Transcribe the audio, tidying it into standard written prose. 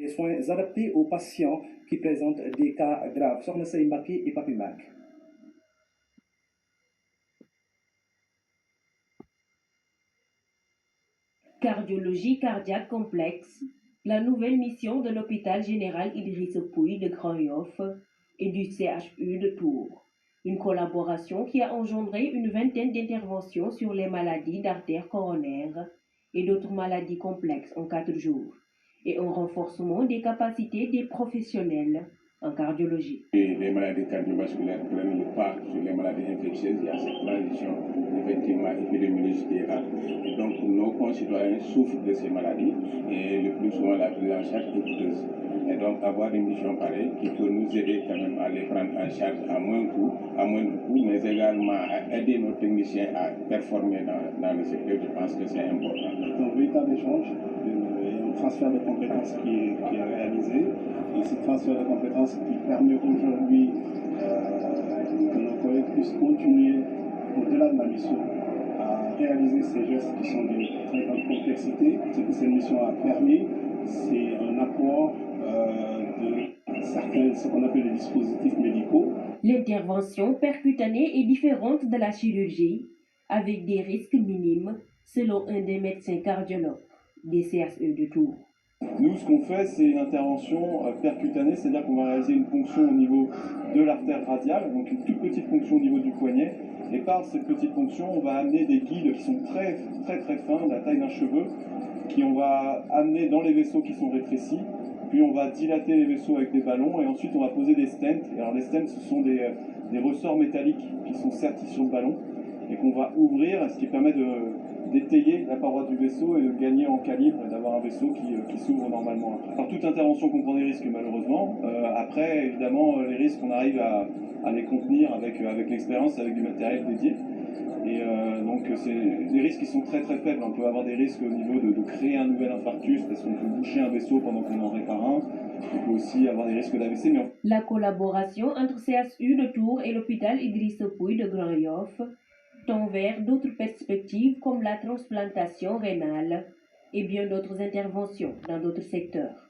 Des soins adaptés aux patients qui présentent des cas graves. Sokhna Sey Mbacké et Papi Mack. Cardiologie cardiaque complexe, la nouvelle mission de l'hôpital général Idrissa Pouye de Grand Yoff et du CHU de Tours. Une collaboration qui a engendré une vingtaine d'interventions sur les maladies d'artères coronaires et d'autres maladies complexes en 4 jours, et un renforcement des capacités des professionnels en cardiologie. Les maladies cardiovasculaires prennent le pas sur les maladies infectieuses. Il y a cette transition effectivement épidémiologique qui est là. Et donc nos concitoyens souffrent de ces maladies et le plus souvent la prise en charge est coûteuse. Et donc avoir une mission pareille qui peut nous aider quand même à les prendre en charge à moindre coût, mais également à aider nos techniciens à performer dans le secteur, je pense que c'est important. C'est un véritable échange et un transfert de compétences qui est réalisé. Et ce transfert de compétences qui permet aujourd'hui que nos collègues puissent continuer au-delà de la mission à réaliser ces gestes qui sont d'une très grande complexité. Ce que cette mission a permis, c'est un apport de certains, ce qu'on appelle les dispositifs médicaux. L'intervention percutanée est différente de la chirurgie, avec des risques minimes, selon un des médecins cardiologues des CHU de Tours. Nous, ce qu'on fait, c'est une intervention percutanée, c'est-à-dire qu'on va réaliser une ponction au niveau de l'artère radiale, donc une toute petite ponction au niveau du poignet. Et par cette petite ponction, on va amener des guides qui sont très fins, de la taille d'un cheveu, qui on va amener dans les vaisseaux qui sont rétrécis. Puis on va dilater les vaisseaux avec des ballons et ensuite on va poser des stents. Et alors les stents, ce sont des ressorts métalliques qui sont sertis sur le ballon et qu'on va ouvrir, ce qui permet d'étayer la paroi du vaisseau et de gagner en calibre et d'avoir un vaisseau qui s'ouvre normalement après. Alors toute intervention comprend des risques malheureusement. Après, évidemment, les risques, on arrive à les contenir avec l'expérience, avec du matériel dédié. Et donc c'est des risques qui sont très faibles. On peut avoir des risques au niveau de créer un nouvel infarctus parce qu'on peut boucher un vaisseau pendant qu'on en répare un. On peut aussi avoir des risques d'AVC. La collaboration entre CHU de Tours et l'hôpital Idrissa Pouye de Grand Yoff tend vers d'autres perspectives comme la transplantation rénale et bien d'autres interventions dans d'autres secteurs.